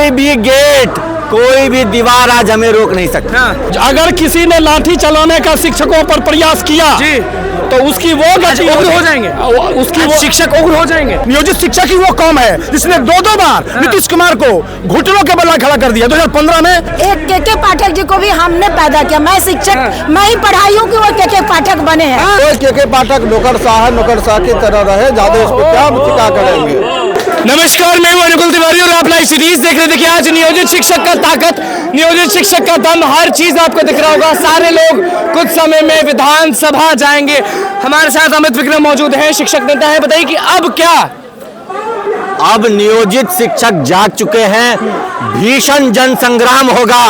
कोई भी गेट, कोई भी दीवार आज हमें रोक नहीं सकता। अगर किसी ने लाठी चलाने का शिक्षकों पर प्रयास किया जी तो उसकी वो गति उग्र हो जाएंगे, उसकी वो शिक्षक उग्र हो जाएंगे। नियोजित शिक्षक ही वो कौम है जिसने दो बार नीतीश कुमार को घुटनों के बल खड़ा कर दिया। 2015 में एक के पाठक जी को भी हमने पैदा किया। मैं शिक्षक मैं ही पढ़ाई हूँ कि वो के पाठक बने हैं। के पाठक नौकरशाह की तरह रहे, ज्यादा इस पर क्या करेंगे। नमस्कार, मैं हूं अनुकुल तिवारी और आप लाइव सीरीज देख रहे। देखिए आज नियोजित शिक्षक का ताकत, नियोजित शिक्षक का दम, हर चीज आपको दिख रहा होगा। सारे लोग कुछ समय में विधानसभा जाएंगे। हमारे साथ अमित विक्रम मौजूद हैं, शिक्षक नेता हैं। बताइए कि अब क्या? अब नियोजित शिक्षक जाग चुके हैं, भीषण जन संग्राम होगा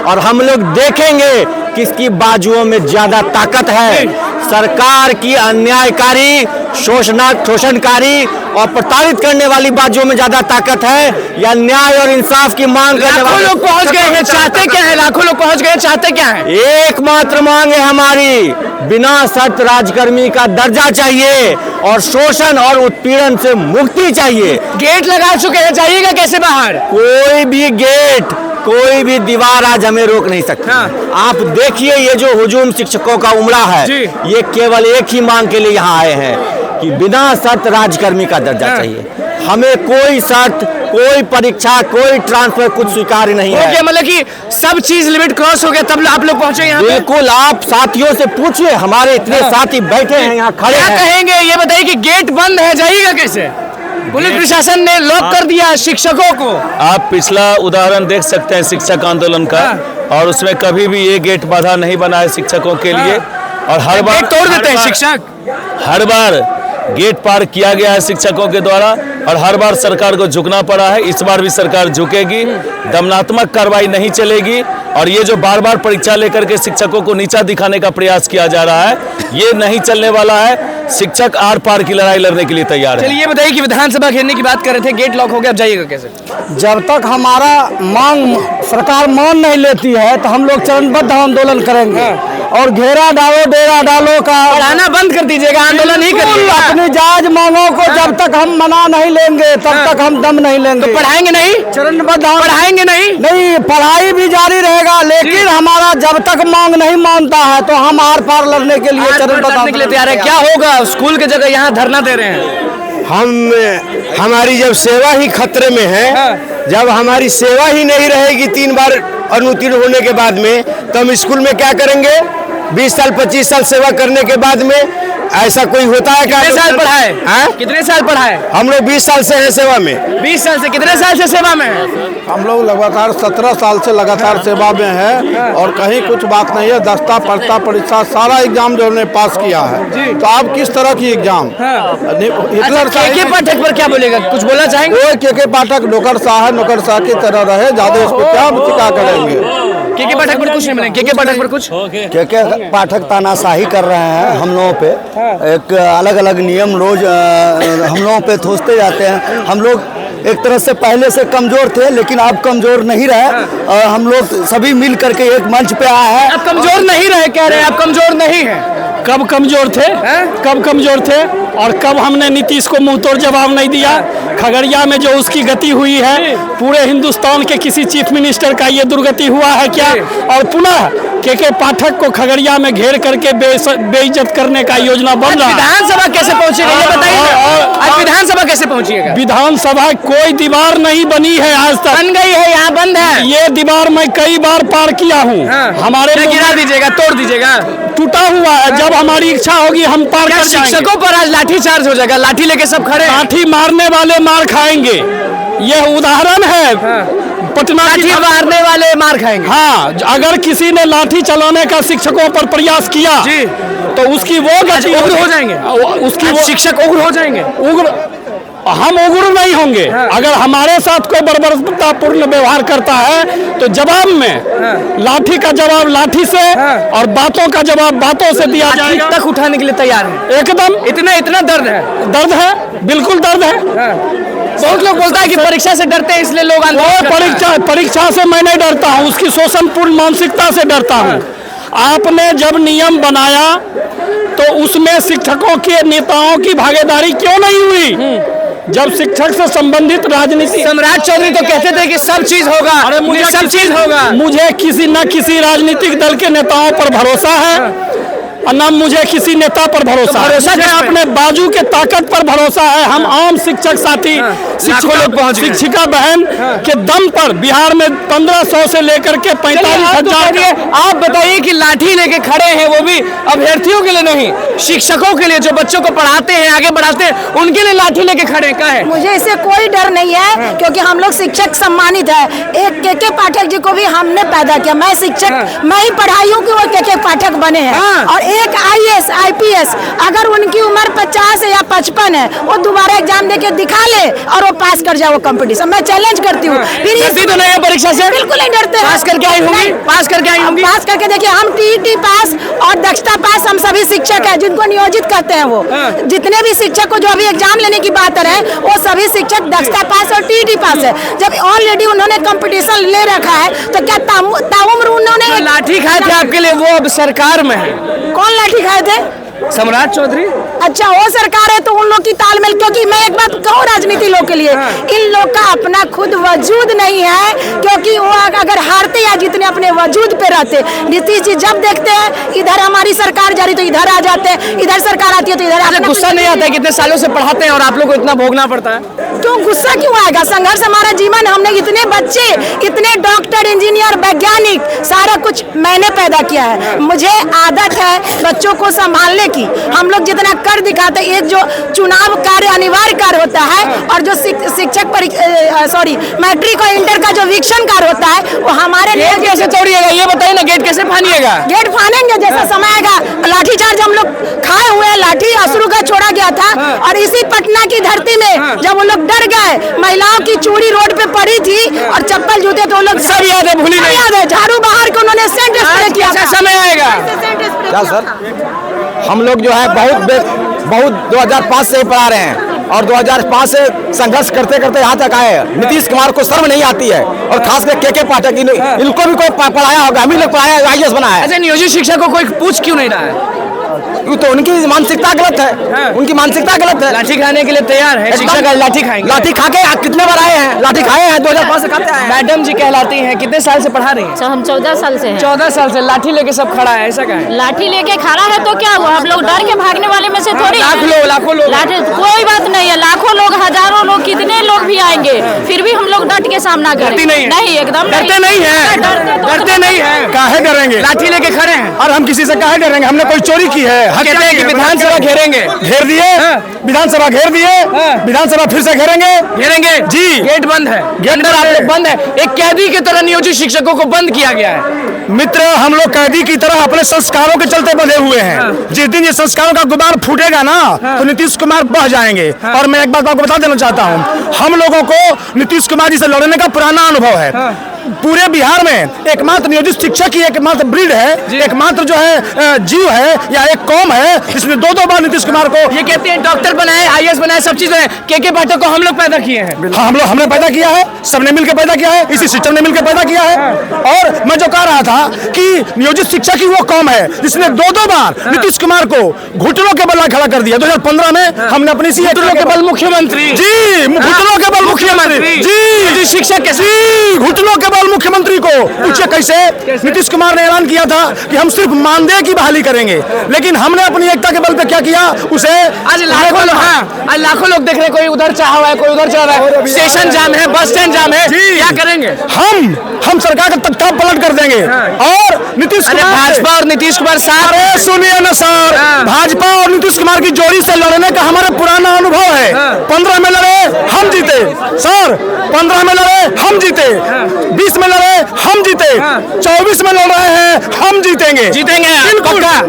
और हम लोग देखेंगे किसकी बाजुओं में ज्यादा ताकत है। सरकार की अन्यायकारी, शोषणकारी और प्रताड़ित करने वाली बाजुओं में ज्यादा ताकत है या न्याय और इंसाफ की मांग करने लाखों वाले लोग पहुंच गए हैं, चाहते क्या है? लाखों लोग पहुंच गए, चाहते क्या है? एकमात्र मांग है हमारी, बिना शर्त राजकर्मी का दर्जा चाहिए और शोषण और उत्पीड़न से मुक्ति चाहिए। गेट लगा चुके हैं, जाइएगा कैसे बाहर? कोई भी गेट, कोई भी दीवार आज हमें रोक नहीं सकता। आप देखिए ये जो हुजूम शिक्षकों का उमड़ा है, ये केवल एक ही मांग के लिए यहाँ आए हैं कि बिना शर्त राजकर्मी का दर्जा चाहिए। हमें कोई शर्त, कोई परीक्षा, कोई ट्रांसफर कुछ स्वीकार्य नहीं है। मतलब कि सब चीज लिमिट क्रॉस हो गया तब आप लोग पहुंचे यहाँ? बिल्कुल, आप साथियों से पूछिए, हमारे इतने साथी बैठे हैं यहाँ खड़े हैं। क्या कहेंगे ये बताइए कि गेट बंद है, जाइएगा कैसे? पुलिस प्रशासन ने लॉक कर दिया शिक्षकों को। आप पिछला उदाहरण देख सकते हैं शिक्षक आंदोलन का, और उसमें कभी भी ये गेट बाधा नहीं बना है शिक्षकों के लिए। और हर बार तोड़ देते हैं शिक्षक, हर बार गेट पार किया गया है शिक्षकों के द्वारा और हर बार सरकार को झुकना पड़ा है। इस बार भी सरकार झुकेगी, दमनात्मक कार्रवाई नहीं चलेगी। और ये जो बार बार परीक्षा लेकर के शिक्षकों को नीचा दिखाने का प्रयास किया जा रहा है, ये नहीं चलने वाला है। शिक्षक आर पार की लड़ाई लड़ने के लिए तैयार है। चलिए ये बताइए कि विधानसभा घेरने की बात कर रहे थे, गेट लॉक हो गया, अब जाइएगा कैसे? जब तक हमारा मांग सरकार मान नहीं लेती है तो हम लोग चरणबद्ध आंदोलन करेंगे और घेरा डालो डेरा डालो का पढ़ाना बंद कर दीजिएगा, आंदोलन ही करिएगा। अपनी जायज मांगों को जब तक हम मना नहीं लेंगे तब तक हम दम नहीं लेंगे। तो पढ़ाएंगे नहीं? चरणबद्ध पढ़ाएंगे नहीं? पढ़ाई भी जारी रहेगा, लेकिन हमारा जब तक मांग नहीं मानता है तो हम आर पार लड़ने के लिए चरणबद्ध के लिए तैयार है। क्या होगा? स्कूल की जगह यहाँ धरना दे रहे हैं। हमारी जब सेवा ही खतरे में है, जब हमारी सेवा ही नहीं रहेगी 3 बार अनुत्तीर्ण होने के बाद में, तो हम स्कूल में क्या करेंगे? 20 साल 25 साल सेवा करने के बाद में ऐसा कोई होता है? कितने साल पढ़ा है? कितने साल पढ़ा है? हम लोग 20 साल से हैं सेवा में। 20 साल से? कितने साल से सेवा में है? हम लोग लगातार 17 साल से लगातार सेवा में है और कहीं कुछ बात नहीं है। दस्ता पढ़ता परीक्षा सारा एग्जाम जो हमने पास किया है। तो आप किस तरह की एग्जाम? हिटलर के पाठक पर क्या बोलेगा? कुछ बोलना चाहेंगे? के पाठक नौकरशाह की तरह रहे, ज्यादा इस पर क्या करेंगे। के पाठक पर कुछ नहीं मिलेंगे? के पाठक पर कुछ? के पाठक तानाशाही कर रहे हैं हम लोगों पे। एक अलग अलग नियम रोज हम लोगों पे थोपते जाते हैं। हम लोग एक तरह से पहले से कमजोर थे, लेकिन अब कमजोर नहीं रहे। हम लोग सभी मिल करके एक मंच पे आए हैं। अब कमजोर नहीं रहे कह रहे हैं? अब कमजोर नहीं है? कब कमजोर थे? कब कमजोर थे और कब हमने नीतीश को मुंह तोड़ जवाब नहीं दिया? खगड़िया में जो उसकी गति हुई है, पूरे हिंदुस्तान के किसी चीफ मिनिस्टर का ये दुर्गति हुआ है क्या? और पुनः के पाठक को खगड़िया में घेर करके बेइज्जत करने का योजना बन रहा है। विधानसभा कैसे पहुंचेगा ये बताइए? आज विधानसभा कैसे पहुंचिएगा? विधानसभा कोई दीवार नहीं बनी है आज तक। बन गई है, यहाँ बंद है। ये दीवार मैं कई बार पार किया हूँ। हमारे गिरा दीजिएगा, तोड़ दीजिएगा। टूटा हुआ है, जब हमारी इच्छा होगी हम पार कर जाएंगे। शिक्षकों पर आज लाठी चार्ज हो जाएगा, लाठी लेके सब खड़े। लाठी मारने वाले मार खाएंगे, यह उदाहरण है। पटना की मारने वाले मार खाएंगे। हाँ, अगर किसी ने लाठी चलाने का शिक्षकों पर प्रयास किया तो उसकी वो गति उग्र हो जाएंगे। उसकी वो शिक्षक उग्र हो जाएंगे। उग्र हम उग्र नहीं होंगे। अगर हमारे साथ कोई बर्बरतापूर्ण व्यवहार करता है तो जवाब में लाठी का जवाब लाठी से और बातों का जवाब बातों से दिया जाएगा। तक उठाने के लिए तैयार है एकदम। इतना दर्द है? दर्द है, बिल्कुल दर्द है। बहुत लोग बोलता है कि परीक्षा से डरते हैं इसलिए लोग परीक्षा से मैं नहीं डरता हूँ, उसकी शोषणपूर्ण मानसिकता से डरता हूँ। आपने जब नियम बनाया तो उसमें शिक्षकों के नेताओं की भागीदारी क्यों नहीं हुई? जब शिक्षक से संबंधित राजनीति। सम्राट चौधरी तो कहते थे कि सब चीज होगा, अरे मुझे सब चीज होगा। मुझे किसी न किसी राजनीतिक दल के नेताओं पर भरोसा है और न मुझे किसी नेता पर भरोसा है। भरोसा मुझे अपने बाजू के ताकत पर भरोसा है। हम आम शिक्षक साथी शिक्षिका बहन के दम पर बिहार में 1500 से लेकर के 45,000। आप बताइए कि लाठी लेके खड़े हैं, वो भी अभ्यर्थियों के लिए नहीं, शिक्षकों के लिए, जो बच्चों को पढ़ाते हैं, आगे बढ़ाते हैं, उनके लिए लाठी लेके खड़े हैं। क्या है? मुझे इससे कोई डर नहीं है, क्योंकि हम लोग शिक्षक सम्मानित है। एक के पाठक जी को भी हमने पैदा किया। मैं शिक्षक मैं ही पढ़ाई हूँ कि वो के पाठक बने हैं। और एक IAS IPS अगर उनकी उम्र 50 है या 55 है, वो दोबारा एग्जाम देके दिखा ले और वो पास कर जाए वो कंपटीशन। मैं चैलेंज करती हूँ। फिर डरती तो नहीं है परीक्षा से? बिल्कुल नहीं डरते। पास करके आई होंगी? पास करके आई होंगी? पास करके देखिए, हम TET पास और दक्षता पास हम सभी शिक्षक हैं, जिनको नियोजित करते हैं। वो जितने भी शिक्षक को जो अभी एग्जाम लेने की बात है, वो सभी शिक्षक दक्षता पास और TET पास है। जब ऑलरेडी उन्होंने कंपटीशन ले रखा है, तो क्या ताउम्र उन्होंने लाठी खाए थे आपके लिए? वो अब सरकार में है। कौन लाठी खाए थे? सम्राट चौधरी। अच्छा, वो सरकार है तो उन लोग की तालमेल। क्योंकि मैं एक बात कहूँ राजनीति लोग के लिए, इन लोग का अपना खुद वजूद नहीं है। क्योंकि वो अगर हारते या जितने अपने वजूद पे रहते, नीतीश जी जब देखते हैं इधर हमारी सरकार जा रही तो इधर आ जाते हैं, इधर सरकार आती है तो इधर। गुस्सा नहीं आता है? कितने सालों से पढ़ाते हैं और आप लोग को इतना भोगना पड़ता है? क्यों गुस्सा क्यों आएगा? संघर्ष हमारा जीवन। हमने इतने बच्चे, इतने डॉक्टर, इंजीनियर, वैज्ञानिक, सारा कुछ मैंने पैदा किया है। मुझे आदत है बच्चों को संभालने की। हम लोग जितना कर दिखाते, एक जो चुनाव कार्य अनिवार्य कार्य होता है और जो शिक्षक मैट्रिक और इंटर का जो वीक्षण कार्य होता है, वो हमारे गेट कैसे तोड़िएगा? ये बताइए ना, गेट कैसे फानिएगा? गेट फानेंगे जैसा समय आएगा। लाठीचार्ज हम लोग खाए हुए हैं, लाठी असुरु का छोड़ा गया था। और इसी पटना की धरती में जब वो लोग डर गए, महिलाओं की चूड़ी रोड पे पड़ी थी और चप्पल जूते, तो लोग सब याद है, भूली नहीं? याद है। झाड़ू बाहर के उन्होंने सेंट स्प्रे किया। समय आएगा क्या सर? हम लोग जो है बहुत 2005 से ही पढ़ा रहे हैं और 2005 से संघर्ष करते करते यहाँ तक आए। नीतीश कुमार को शर्म नहीं आती है, और खासकर के पाठक, इनको भी कोई पढ़ाया होगा, हम ही लोग पढ़ाया, IAS बनाया है। अच्छा, नियोजित शिक्षक को कोई पूछ क्यों नहीं रहा है? तो उनकी मानसिकता गलत है। उनकी मानसिकता गलत है। लाठी खाने के लिए तैयार है शिक्षक? लाठी खाएंगे? लाठी खा के कितने बार आए हैं? लाठी खाए हैं, 2005 से खाते हैं। मैडम जी कहलाती हैं, कितने साल से पढ़ा रही हैं? हम 14 साल से हैं। 14 साल से लाठी लेके सब खड़ा है, ऐसा क्या है? लाठी लेके खड़ा है तो क्या हुआ? हम लोग डर के भागने वाले में से थोड़ी। लाखों लोग लाठी कोई बात नहीं है। लाखों लोग, हजारों लोग, कितने लोग भी आएंगे, फिर भी हम लोग डट के सामना करेंगे। नहीं, एकदम डरते नहीं है। डरते नहीं है। काहे डरेंगे? लाठी लेके खड़े हैं। और हम किसी से काहे डरेंगे? हमने कोई चोरी की है? कहते हैं कि विधानसभा घेरेंगे। घेर दिए, विधानसभा घेर दिए, विधानसभा फिर से घेरेंगे जी। गेट बंद है, अंदर आप लोग बंद है। एक कैदी की तरह नियोजित शिक्षकों को बंद किया गया है। मित्र, हम लोग कैदी की तरह अपने संस्कारों के चलते बंधे हुए हैं। जिस दिन ये संस्कारों का गुबार फूटेगा ना, तो नीतीश कुमार बह जाएंगे। और मैं एक बात आपको बता देना चाहता हूँ, हम लोगों को नीतीश कुमार जी से लड़ने का पुराना अनुभव है। पूरे बिहार में एकमात्र नियोजित शिक्षक ही एकमात्र ब्रीड है, एकमात्र जो है जीव है या एक कौम है जिसने दो बार नीतीश कुमार को, ये कहते हैं डॉक्टर बनाए, IAS बनाए, सब चीज बनाए। के पाठक को हम लोग पैदा किए हैं। हाँ, हमने पैदा किया है, सबने मिलकर पैदा किया है, इसी सिस्टम ने मिलकर पैदा किया है। और मैं जो कह रहा था कि नियोजित शिक्षक ही वो कौम है जिसने दो बार नीतीश कुमार को घुटनों के बल खड़ा कर दिया। 2015 में हमने अपनी घुटनों के बल मुख्यमंत्री जी, घुटनों के बल मुख्यमंत्री जी, शिक्षक कैसे घुटनों के बल मुख्यमंत्री को पूछे कैसे? नीतीश कुमार ने ऐलान किया था कि हम सिर्फ मानदेय की बहाली करेंगे, लेकिन हमने अपनी एकता के बल पे क्या किया? उसे आज लाखों लोग देख रहे हैं, कोई उधर चाह हुआ है, कोई उधर चाह रहा है, स्टेशन जाम है, बस स्टैंड जाम है, क्या करेंगे? हम सरकार का तख्ता पलट कर देंगे। और नीतीश कुमार, भाजपा और नीतीश कुमार साथ। अरे सुनिए ना सर, भाजपा और नीतीश कुमार की जोड़ी से लड़ने का हमारा पुराना अनुभव है। 15 में लड़े, हम जीते सर। 15 में लड़े, हम जीते। 20 में लड़े, हम जीते। 24 में लड़ रहे हैं, हम जीतेंगे।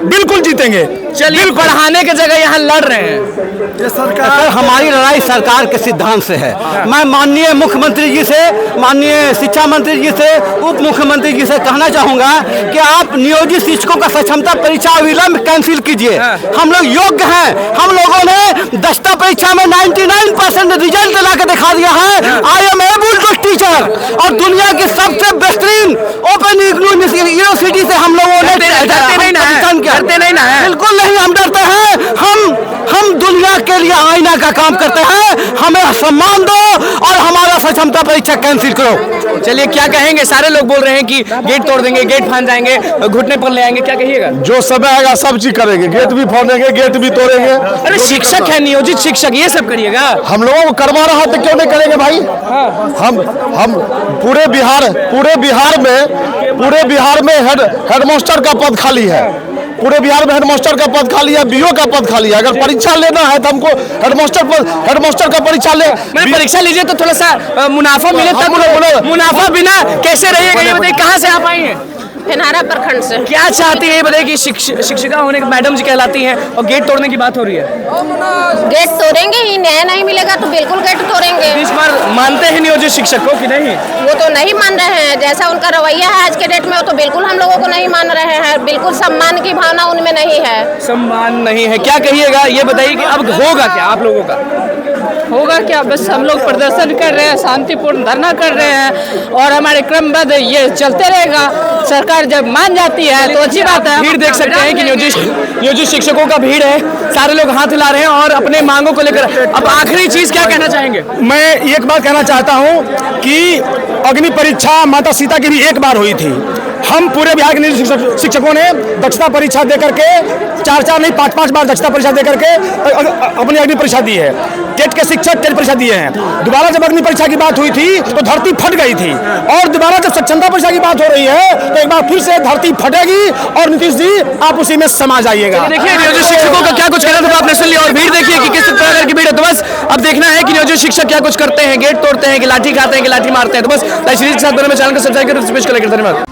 बिल्कुल जीतेंगे। चलिए, पढ़ाने की जगह यहाँ लड़ रहे हैं। ये सरकार, हमारी लड़ाई सरकार के सिद्धांत से है। मैं माननीय मुख्यमंत्री जी से, माननीय शिक्षा मंत्री जी से, उप मुख्यमंत्री जी से कहना चाहूंगा कि आप नियोजित शिक्षकों का सक्षमता परीक्षा अविलंब कैंसिल कीजिए। हम लोग योग्य हैं। हम लोगों ने दस्ता परीक्षा में 99% रिजल्ट ला के दिखा दिया है। I am able to teacher, और दुनिया की सबसे बेहतरीन ओपन यूनिवर्सिटी से हम लोगों ने डरते नहीं ना है? बिल्कुल नहीं, हम डरते हैं। हम दुनिया के लिए आईना का काम करते हैं। हमें सम्मान दो और हमारा सक्षमता परीक्षा कैंसिल करो। चलिए, क्या कहेंगे? सारे लोग बोल रहे हैं कि गेट तोड़ देंगे, गेट फान जाएंगे, घुटने पर ले आएंगे, क्या कहिएगा? जो समय आएगा सब चीज करेंगे, गेट भी फोड़ेंगे, गेट भी तोड़ेंगे। अरे शिक्षक है, नियोजित शिक्षक, ये सब करिएगा? हम लोगों को करवा रहा तो क्यों नहीं करेंगे भाई? हम पूरे बिहार में हेडमास्टर का पद खाली है। पूरे बिहार में हेडमास्टर का पद खाली है, बीओ का पद खाली है। अगर परीक्षा लेना है तो हमको हेडमास्टर का परीक्षा ले। मैं परीक्षा लीजिए तो थोड़ा सा मुनाफा मिले तब। मुनाफा बिना कैसे रहिएगा ये बताइए? कहाँ से आप आई हैं? फिनहारा प्रखंड से। क्या चाहती है ये बताइए कि शिक्षिका होने के मैडम जी कहलाती हैं और गेट तोड़ने की बात हो रही है। गेट तोड़ेंगे ही, न्याय नहीं मिलेगा तो बिल्कुल गेट तोड़ेंगे। इस बार मानते हैं नियोजित शिक्षक को कि नहीं? वो तो नहीं मान रहे हैं, जैसा उनका रवैया है आज के डेट में वो तो बिल्कुल हम लोगों को नहीं मान रहे हैं। बिल्कुल सम्मान की भावना उनमें नहीं है। सम्मान नहीं है, क्या कहिएगा? ये बताइए कि अब होगा क्या आप लोगों का? होगा क्या? बस हम लोग प्रदर्शन कर रहे हैं, शांतिपूर्ण धरना कर रहे हैं और हमारे क्रमबद्ध ये चलते रहेगा। सरकार जब मान जाती है तो अच्छी बात है। भीड़ देख सकते हैं कि नियोजित शिक्षकों का भीड़ है, सारे लोग हाथ हिला रहे हैं और अपने मांगों को लेकर। अब आखिरी चीज क्या कहना चाहेंगे? मैं एक बात कहना चाहता हूं कि अग्नि परीक्षा माता सीता की भी एक बार हुई थी। हम पूरे बिहार के नियोजित शिक्षकों ने दक्षता परीक्षा देकर के 4 नहीं 5 बार दक्षता परीक्षा देकर के अपनी अग्नि परीक्षा दी है। टेट के शिक्षक टेट परीक्षा दिए हैं। दोबारा जब अग्नि परीक्षा की बात हुई थी तो धरती फट गई थी और दोबारा जब सक्षमता परीक्षा की बात हो रही है तो एक बार फिर से धरती फटेगी और नीतीश जी आप उसी में समा जाइएगा। देखिए नियोजित शिक्षकों का क्या कुछ कहना था आपने सुन लिया और भीड़ देखिए कि किस तरह की भीड़ है। तो बस अब देखना है कि नियोजित शिक्षक क्या कुछ करते हैं, गेट तोड़ते हैं कि लाठी खाते हैं कि लाठी मारते हैं। तो बस लाइव सीरीज के साथ चैनल को सब्सक्राइब करें। धन्यवाद।